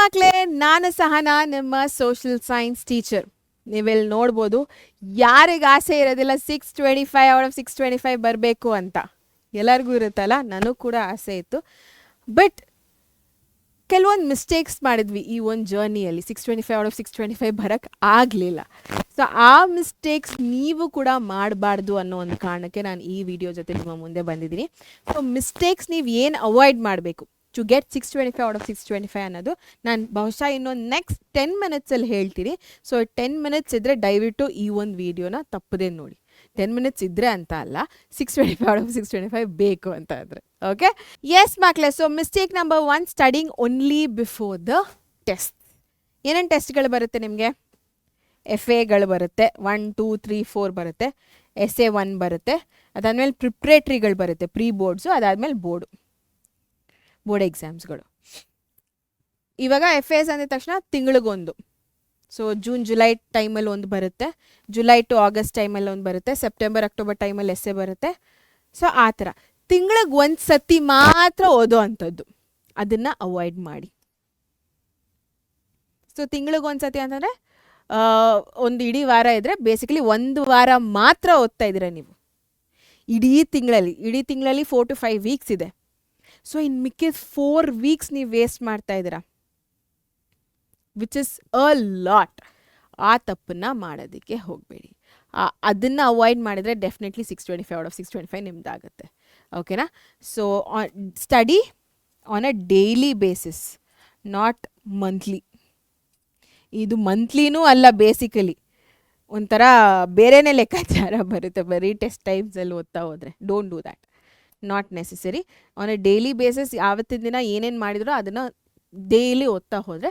ಮಕ್ಕಳೇ, ನಾನು ಸಹನಾ, ನಿಮ್ಮ ಸೋಷಿಯಲ್ ಸೈನ್ಸ್ ಟೀಚರ್. ನೀವೆಲ್ಲಿ ನೋಡ್ಬೋದು, ಯಾರಿಗೆ ಆಸೆ ಇರೋದಿಲ್ಲ 625 ಔಟ್ ಆಫ್ 625 ಬರಬೇಕು ಅಂತ. ಎಲ್ಲರಿಗೂ ಇರುತ್ತಲ್ಲ, ನನಗೂ ಕೂಡ ಆಸೆ ಇತ್ತು. ಬಟ್ ಕೆಲವೊಂದು ಮಿಸ್ಟೇಕ್ಸ್ ಮಾಡಿದ್ವಿ ಈ ಒಂದು ಜರ್ನಿಯಲ್ಲಿ. 625 ಔಟ್ ಆಫ್ 625 ಬರೋಕ್ಕೆ ಆಗಲಿಲ್ಲ. ಸೊ ಆ ಮಿಸ್ಟೇಕ್ಸ್ ನೀವು ಕೂಡ ಮಾಡಬಾರ್ದು ಅನ್ನೋ ಒಂದು ಕಾರಣಕ್ಕೆ ನಾನು ಈ ವಿಡಿಯೋ ಜೊತೆ ನಿಮ್ಮ ಮುಂದೆ ಬಂದಿದ್ದೀನಿ. ಸೊ ಮಿಸ್ಟೇಕ್ಸ್ ನೀವು ಏನು ಅವಾಯ್ಡ್ ಮಾಡಬೇಕು ಟು ಗೆಟ್ 625 ಔಟ್ ಆಫ್ 625 ಅನ್ನೋದು ನಾನು ಬಹುಶಃ ಇನ್ನೊಂದು ನೆಕ್ಸ್ಟ್ 10 ಮಿನಿಟ್ಸಲ್ಲಿ ಹೇಳ್ತೀನಿ. ಸೊ 10 ಮಿನಿಟ್ಸ್ ಇದ್ದರೆ ದಯವಿಟ್ಟು ಈ ಒಂದು ವಿಡಿಯೋನ ತಪ್ಪದೇ ನೋಡಿ. 10 ಮಿನಿಟ್ಸ್ ಇದ್ದರೆ ಅಂತ ಅಲ್ಲ, 625 ಔಟ್ ಆಫ್ 625 ಬೇಕು ಅಂತ ಆದರೆ. ಓಕೆ, ಎಸ್ ಮಕ್ಕಳೇ. So mistake number 1, studying only before the test. ಏನೇನು ಟೆಸ್ಟ್ಗಳು ಬರುತ್ತೆ ನಿಮಗೆ? FAಗಳು ಬರುತ್ತೆ, 1 2 3 4 ಬರುತ್ತೆ. SA 1 ಬರುತ್ತೆ. ಅದಾದಮೇಲೆ ಪ್ರಿಪ್ರೇಟ್ರಿಗಳು ಬರುತ್ತೆ, ಪ್ರೀ ಬೋರ್ಡ್ಸು. ಅದಾದಮೇಲೆ ಬೋರ್ಡ್ ಎಕ್ಸಾಮ್ಸ್ಗಳು. ಇವಾಗ FAs ಅಂದ ತಕ್ಷಣ ತಿಂಗಳಿಗೊಂದು. ಸೊ ಜೂನ್ ಜುಲೈ ಟೈಮಲ್ಲಿ ಒಂದು ಬರುತ್ತೆ, ಜುಲೈ ಟು ಆಗಸ್ಟ್ ಟೈಮಲ್ಲಿ ಒಂದು ಬರುತ್ತೆ, ಸೆಪ್ಟೆಂಬರ್ ಅಕ್ಟೋಬರ್ ಟೈಮಲ್ಲಿ SA ಬರುತ್ತೆ. ಸೊ ಆ ಥರ ತಿಂಗಳಿಗೆ ಒಂದು ಸತಿ ಮಾತ್ರ ಓದೋ ಅಂಥದ್ದು, ಅದನ್ನು ಅವಾಯ್ಡ್ ಮಾಡಿ. ಸೊ ತಿಂಗಳಿಗೆ ಒಂದು ಸತಿ ಅಂತಂದರೆ ಒಂದು ಇಡೀ ವಾರ ಇದ್ದರೆ ಬೇಸಿಕಲಿ ಒಂದು ವಾರ ಮಾತ್ರ ಓದ್ತಾ ಇದ್ದೀರ ನೀವು ಇಡೀ ತಿಂಗಳಲ್ಲಿ 4 to 5 ವೀಕ್ಸ್ ಇದೆ. ಸೊ ಇನ್ನು ಮಿಕ್ಕಿದ 4 ವೀಕ್ಸ್ ನೀವು ವೇಸ್ಟ್ ಮಾಡ್ತಾ ಇದ್ದೀರಾ, ವಿಚ್ ಇಸ್ ಅ ಲಾಟ್. ಆ ತಪ್ಪನ್ನು ಮಾಡೋದಕ್ಕೆ ಹೋಗಬೇಡಿ. ಅದನ್ನು ಅವಾಯ್ಡ್ ಮಾಡಿದರೆ ಡೆಫಿನೆಟ್ಲಿ 625 ಔಟ್ ಆಫ್ 625 ನಿಮ್ದಾಗುತ್ತೆ. ಓಕೆನಾ? So study on a daily basis, not monthly. ಇದು ಮಂತ್ಲಿನೂ ಅಲ್ಲ, ಬೇಸಿಕಲಿ ಒಂಥರ ಬೇರೆನೇ ಲೆಕ್ಕಾಚಾರ ಬರುತ್ತೆ ಬರೀ ಟೆಸ್ಟ್ ಟೈಮ್ಸಲ್ಲಿ ಓದ್ತಾ ಹೋದರೆ. Don't do that, not necessary. On a daily basis ಯಾವತ್ತಿನ ದಿನ ಏನೇನು ಮಾಡಿದ್ರೋ ಅದನ್ನು ಡೈಲಿ ಓದ್ತಾ ಹೋದರೆ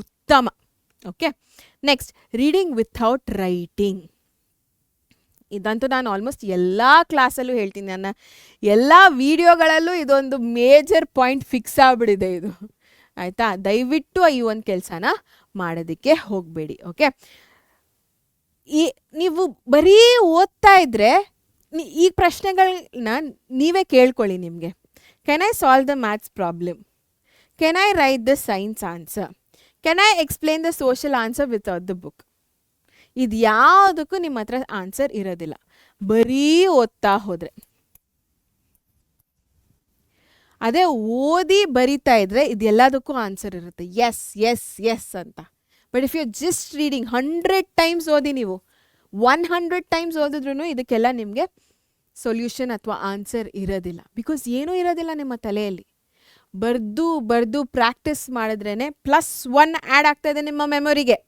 ಉತ್ತಮ. Okay, next reading without writing. ಇದಂತೂ ನಾನು ಆಲ್ಮೋಸ್ಟ್ ಎಲ್ಲ ಕ್ಲಾಸಲ್ಲೂ ಹೇಳ್ತೀನಿ, ನನ್ನ ಎಲ್ಲ ವಿಡಿಯೋಗಳಲ್ಲೂ ಇದೊಂದು ಮೇಜರ್ ಪಾಯಿಂಟ್ ಫಿಕ್ಸ್ ಆಗಿಬಿಟ್ಟಿದೆ ಇದು. ಆಯಿತಾ? ದಯವಿಟ್ಟು ಈ ಒಂದು ಕೆಲಸನ ಮಾಡೋದಕ್ಕೆ ಹೋಗಬೇಡಿ. ಓಕೆ, ನೀವು ಬರೀ ಓದ್ತಾ ಇದ್ದರೆ ಈ ಪ್ರಶ್ನೆಗಳನ್ನ ನೀವೇ ಕೇಳ್ಕೊಳ್ಳಿ ನಿಮಗೆ. Can I solve the maths problem? Can I right the science answer? Can I explain the social answer without the book? ಇದು ಯಾವುದಕ್ಕೂ ನಿಮ್ಮ ಹತ್ರ ಆನ್ಸರ್ ಇರೋದಿಲ್ಲ ಬರೀ ಓದ್ತಾ ಹೋದರೆ. ಅದೇ ಓದಿ ಬರಿತಾ ಇದ್ದರೆ ಇದೆಲ್ಲದಕ್ಕೂ ಆನ್ಸರ್ ಇರುತ್ತೆ, ಎಸ್ ಎಸ್ ಎಸ್ ಅಂತ. But if you just reading 100 times ಓದಿ, ನೀವು 100 ಟೈಮ್ಸ್ ಓದಿದ್ರೂ ಇದಕ್ಕೆಲ್ಲ ನಿಮಗೆ ಸೊಲ್ಯೂಷನ್ ಅಥವಾ ಆನ್ಸರ್ ಇರೋದಿಲ್ಲ. ಬಿಕಾಸ್ ಏನೂ ಇರೋದಿಲ್ಲ ನಿಮ್ಮ ತಲೆಯಲ್ಲಿ. ಬರೆದು ಪ್ರಾಕ್ಟೀಸ್ ಮಾಡಿದ್ರೇ +1 ಆ್ಯಡ್ ಆಗ್ತಾಯಿದೆ ನಿಮ್ಮ ಮೆಮೊರಿಗೆ.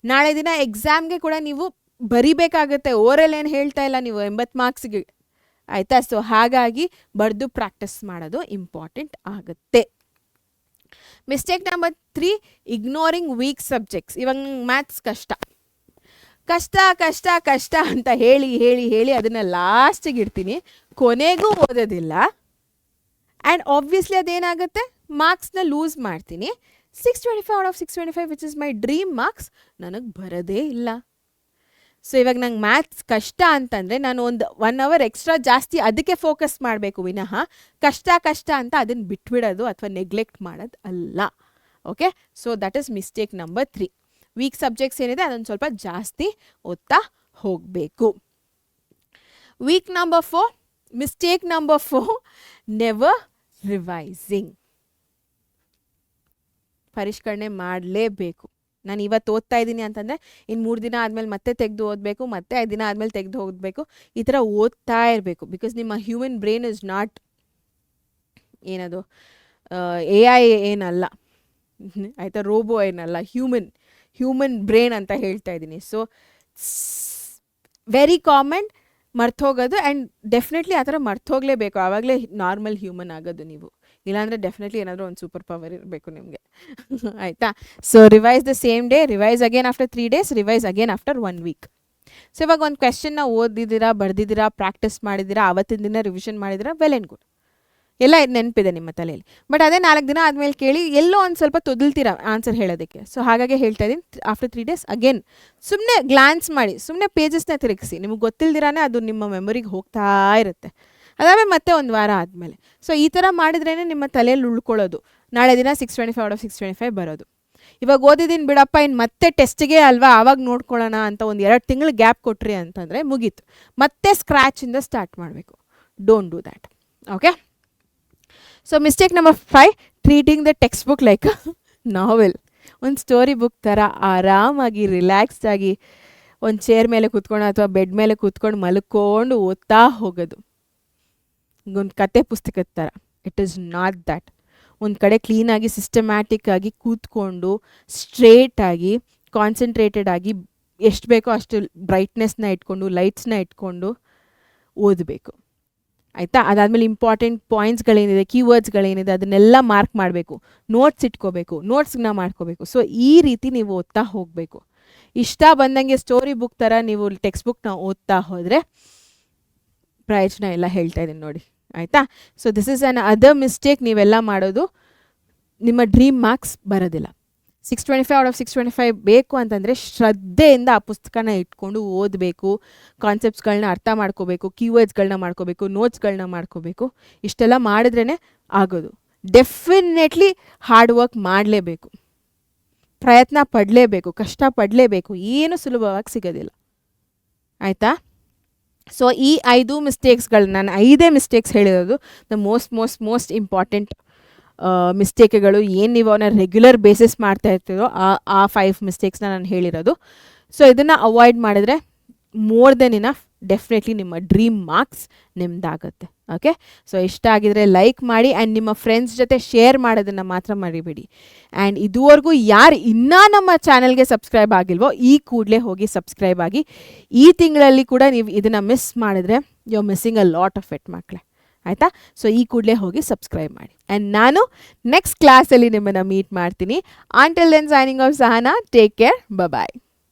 ನಾಳೆ ದಿನ ಎಕ್ಸಾಮ್ಗೆ ಕೂಡ ನೀವು ಬರಿಬೇಕಾಗತ್ತೆ. ಓರಲ್ ಏನು ಹೇಳ್ತಾ ಇಲ್ಲ ನೀವು 80 ಮಾರ್ಕ್ಸ್ಗೆ. ಆಯಿತಾ? ಸೊ ಹಾಗಾಗಿ ಬರೆದು ಪ್ರಾಕ್ಟೀಸ್ ಮಾಡೋದು ಇಂಪಾರ್ಟೆಂಟ್ ಆಗುತ್ತೆ. Mistake number 3, ignoring weak subjects. ಇವಾಗ ಮ್ಯಾಥ್ಸ್ ಕಷ್ಟ ಅಂತ ಹೇಳಿ ಅದನ್ನು ಲಾಸ್ಟಿಗೆ ಇಡ್ತೀನಿ, ಕೊನೆಗೂ ಓದೋದಿಲ್ಲ. ಆ್ಯಂಡ್ ಆಬ್ವಿಯಸ್ಲಿ ಅದೇನಾಗುತ್ತೆ, ಮಾರ್ಕ್ಸ್ನ ಲೂಸ್ ಮಾಡ್ತೀನಿ. 625 out of 625 which is my dream marks ನನಗೆ ಬರೋದೇ ಇಲ್ಲ. ಸೊ ಇವಾಗ ನಂಗೆ ಮ್ಯಾಥ್ಸ್ ಕಷ್ಟ ಅಂತಂದರೆ ನಾನು ಒಂದು 1 hour ಎಕ್ಸ್ಟ್ರಾ ಜಾಸ್ತಿ ಅದಕ್ಕೆ ಫೋಕಸ್ ಮಾಡಬೇಕು ವಿನಃ ಕಷ್ಟ ಅಂತ ಅದನ್ನು ಬಿಟ್ಬಿಡೋದು ಅಥವಾ ನೆಗ್ಲೆಕ್ಟ್ ಮಾಡೋದು ಅಲ್ಲ. Okay, so that is mistake number 3. Weak subjects ಏನಿದೆ ಅದನ್ನು ಸ್ವಲ್ಪ ಜಾಸ್ತಿ ಓದ್ತಾ ಹೋಗಬೇಕು. Mistake number 4, never revising. ಪರಿಷ್ಕರಣೆ ಮಾಡಲೇಬೇಕು. ನಾನು ಇವತ್ತು ಓದ್ತಾ ಇದ್ದೀನಿ ಅಂತಂದರೆ ಇನ್ನು 3 ದಿನ ಆದಮೇಲೆ ಮತ್ತೆ ತೆಗೆದು ಓದಬೇಕು, ಮತ್ತೆ 5 ದಿನ ಆದಮೇಲೆ ತೆಗೆದು ಓದಬೇಕು. ಈ ಥರ ಓದ್ತಾ ಇರಬೇಕು. ಬಿಕಾಸ್ ನಿಮ್ಮ ಹ್ಯೂಮನ್ ಬ್ರೈನ್ ಇಸ್ ನಾಟ್ ಏನದು AI ಏನಲ್ಲ, ಆಯಿತಾ? ರೋಬೋ ಏನಲ್ಲ, ಹ್ಯೂಮನ್ ಬ್ರೈನ್ ಅಂತ ಹೇಳ್ತಾ ಇದ್ದೀನಿ. ಸೊ ವೆರಿ ಕಾಮನ್ ಮರ್ತೋಗೋದು. ಆ್ಯಂಡ್ ಡೆಫಿನೆಟ್ಲಿ ಆ ಥರ ಮರ್ತೋಗಲೇಬೇಕು, ಆವಾಗಲೇ ನಾರ್ಮಲ್ ಹ್ಯೂಮನ್ ಆಗೋದು ನೀವು. ಇಲ್ಲಾಂದರೆ ಡೆಫಿನೆಟ್ಲಿ ಏನಾದರೂ ಒಂದು ಸೂಪರ್ ಪವರ್ ಇರಬೇಕು ನಿಮಗೆ. ಆಯಿತಾ? So revise the same day, revise again after 3 days, revise again after 1 week. So ಇವಾಗ ಒಂದು ಕ್ವೆಶ್ಚನ್ನ ಓದಿದ್ದೀರಾ, ಬರೆದಿದ್ದೀರಾ, ಪ್ರಾಕ್ಟೀಸ್ ಮಾಡಿದ್ದೀರಾ, ಆವತ್ತಿನ ದಿನ ರಿವಿಷನ್ ಮಾಡಿದ್ದೀರಾ, ವೆಲ್ ಆ್ಯಂಡ್ ಗುಡ್, ಎಲ್ಲ ನೆನಪಿದೆ ನಿಮ್ಮ ತಲೆಯಲ್ಲಿ. ಬಟ್ ಅದೇ 4 ದಿನ ಆದಮೇಲೆ ಕೇಳಿ ಎಲ್ಲೋ ಒಂದು ಸ್ವಲ್ಪ ತೊದಲ್ತೀರ ಆನ್ಸರ್ ಹೇಳೋದಕ್ಕೆ. ಸೊ ಹಾಗಾಗಿ ಹೇಳ್ತಾ ಇದ್ದೀನಿ, ಆಫ್ಟರ್ 3 days ಅಗೇನ್ ಸುಮ್ಮನೆ ಗ್ಲಾನ್ಸ್ ಮಾಡಿ, ಸುಮ್ಮನೆ ಪೇಜಸ್ನ ತಿರುಗಿಸಿ. ನಿಮಗೆ ಗೊತ್ತಿಲ್ದಿರಾನೆ ಅದು ನಿಮ್ಮ ಮೆಮೊರಿಗೆ ಹೋಗ್ತಾ ಇರುತ್ತೆ. ಅದಾದಮೇಲೆ ಮತ್ತೆ 1 ವಾರ ಆದಮೇಲೆ. ಸೊ ಈ ಥರ ಮಾಡಿದ್ರೇ ನಿಮ್ಮ ತಲೆಯಲ್ಲಿ ಉಳ್ಕೊಳ್ಳೋದು. ನಾಳೆ ದಿನ 625 ಔಟ್ ಆಫ್ 625 ಬರೋದು. ಇವಾಗ ಓದಿದ್ದೀನಿ ಬಿಡಪ್ಪ, ಇನ್ನು ಮತ್ತೆ ಟೆಸ್ಟ್ಗೆ ಅಲ್ವಾ ಆವಾಗ ನೋಡ್ಕೊಳ್ಳೋಣ ಅಂತ ಒಂದು 2 ತಿಂಗಳು ಗ್ಯಾಪ್ ಕೊಟ್ರಿ ಅಂತಂದರೆ ಮುಗೀತು. ಮತ್ತೆ ಸ್ಕ್ರ್ಯಾಚಿಂದ ಸ್ಟಾರ್ಟ್ ಮಾಡಬೇಕು. Don't do that. Okay. So mistake number 5, treating the text book like novel. ಒಂದು ಸ್ಟೋರಿ ಬುಕ್ ಥರ ಆರಾಮಾಗಿ ರಿಲ್ಯಾಕ್ಸ್ಡ್ ಆಗಿ ಒಂದು ಚೇರ್ ಮೇಲೆ ಕೂತ್ಕೊಂಡು ಅಥವಾ ಬೆಡ್ ಮೇಲೆ ಕೂತ್ಕೊಂಡು ಮಲ್ಕೊಂಡು ಓದ್ತಾ ಹೋಗೋದು, ಒಂದು ಕತೆ ಪುಸ್ತಕದ ಥರ. It is not that. ಒಂದು ಕಡೆ ಕ್ಲೀನಾಗಿ ಸಿಸ್ಟಮ್ಯಾಟಿಕ್ ಆಗಿ ಕೂತ್ಕೊಂಡು ಸ್ಟ್ರೇಟಾಗಿ ಕಾನ್ಸಂಟ್ರೇಟೆಡ್ ಆಗಿ ಎಷ್ಟು ಬೇಕೋ ಅಷ್ಟು ಬ್ರೈಟ್ನೆಸ್ನ ಇಟ್ಕೊಂಡು ಲೈಟ್ಸ್ನ ಇಟ್ಕೊಂಡು ಓದಬೇಕು. ಆಯಿತಾ? ಅದಾದಮೇಲೆ ಇಂಪಾರ್ಟೆಂಟ್ ಪಾಯಿಂಟ್ಸ್ಗಳೇನಿದೆ, ಕೀವರ್ಡ್ಸ್ಗಳೇನಿದೆ ಅದನ್ನೆಲ್ಲ ಮಾರ್ಕ್ ಮಾಡಬೇಕು. ನೋಟ್ಸ್ ಇಟ್ಕೋಬೇಕು, ನೋಟ್ಸ್ನ ಮಾಡ್ಕೋಬೇಕು. ಸೊ ಈ ರೀತಿ ನೀವು ಓದ್ತಾ ಹೋಗಬೇಕು. ಇಷ್ಟ ಬಂದಂಗೆ ಸ್ಟೋರಿ ಬುಕ್ ಥರ ನೀವು ಟೆಕ್ಸ್ಟ್ ಬುಕ್ನ ಓದ್ತಾ ಹೋದರೆ ಪ್ರಯೋಜನ ಎಲ್ಲ ಹೇಳ್ತಾ ಇದ್ದೀನಿ ನೋಡಿ. ಆಯಿತಾ? So this is an other mistake ನೀವೆಲ್ಲ ಮಾಡೋದು. ನಿಮ್ಮ ಡ್ರೀಮ್ ಮಾರ್ಕ್ಸ್ ಬರೋದಿಲ್ಲ. 625 ಔಟ್ ಆಫ್ 625 ಬೇಕು ಅಂತಂದರೆ ಶ್ರದ್ಧೆಯಿಂದ ಆ ಪುಸ್ತಕನ ಇಟ್ಕೊಂಡು ಓದಬೇಕು, ಕಾನ್ಸೆಪ್ಟ್ಸ್ಗಳನ್ನ ಅರ್ಥ ಮಾಡ್ಕೋಬೇಕು, ಕೀವರ್ಡ್ಸ್ಗಳನ್ನ ಮಾಡ್ಕೋಬೇಕು, ನೋಟ್ಸ್ಗಳನ್ನ ಮಾಡ್ಕೋಬೇಕು. ಇಷ್ಟೆಲ್ಲ ಮಾಡಿದ್ರೇ ಆಗೋದು. ಡೆಫಿನೆಟ್ಲಿ ಹಾರ್ಡ್ ವರ್ಕ್ ಮಾಡಲೇಬೇಕು, ಪ್ರಯತ್ನ ಪಡಲೇಬೇಕು, ಕಷ್ಟ ಪಡಲೇಬೇಕು. ಏನು ಸುಲಭವಾಗಿ ಸಿಗೋದಿಲ್ಲ. ಆಯಿತಾ? ಸೊ ಈ 5 ಮಿಸ್ಟೇಕ್ಸ್ಗಳು, ನಾನು 5 ಮಿಸ್ಟೇಕ್ಸ್ ಹೇಳಿರೋದು ದ ಮೋಸ್ಟ್ ಇಂಪಾರ್ಟೆಂಟ್ ಮಿಸ್ಟೇಕ್ಗಳು. ಏನು ನೀವು ಅವನ್ನ ರೆಗ್ಯುಲರ್ ಬೇಸಿಸ್ ಮಾಡ್ತಾ ಇರ್ತೀರೋ ಆ 5 ಮಿಸ್ಟೇಕ್ಸ್ನ ನಾನು ಹೇಳಿರೋದು. ಸೊ ಇದನ್ನು ಅವಾಯ್ಡ್ ಮಾಡಿದ್ರೆ ಮೋರ್ ದೆನ್ ಇನಫ್, ಡೆಫಿನೆಟ್ಲಿ ನಿಮ್ಮ ಡ್ರೀಮ್ ಮಾರ್ಕ್ಸ್ ನಿಮ್ದಾಗುತ್ತೆ. ಓಕೆ. ಸೊ ಇಷ್ಟ ಆಗಿದ್ರೆ ಲೈಕ್ ಮಾಡಿ ಆ್ಯಂಡ್ ನಿಮ್ಮ ಫ್ರೆಂಡ್ಸ್ ಜೊತೆ ಶೇರ್ ಮಾಡೋದನ್ನು ಮಾತ್ರ ಮರಿಬೇಡಿ. ಆ್ಯಂಡ್ ಇದುವರೆಗೂ ಯಾರು ಇನ್ನೂ ನಮ್ಮ ಚಾನಲ್ಗೆ ಸಬ್ಸ್ಕ್ರೈಬ್ ಆಗಿಲ್ವೋ ಈ ಕೂಡಲೇ ಹೋಗಿ ಸಬ್ಸ್ಕ್ರೈಬ್ ಆಗಿ. ಈ ತಿಂಗಳಲ್ಲಿ ಕೂಡ ನೀವು ಇದನ್ನು ಮಿಸ್ ಮಾಡಿದ್ರೆ you are missing a lot of it ಮಕ್ಕಳೇ. ಆಯಿತಾ? ಸೊ ಈ ಕೂಡಲೇ ಹೋಗಿ ಸಬ್ಸ್ಕ್ರೈಬ್ ಮಾಡಿ. ಆ್ಯಂಡ್ ನಾನು ನೆಕ್ಸ್ಟ್ ಕ್ಲಾಸಲ್ಲಿ ನಿಮ್ಮನ್ನು ಮೀಟ್ ಮಾಡ್ತೀನಿ. Until then signing off Sahana. Take care. ಬಾಯ್.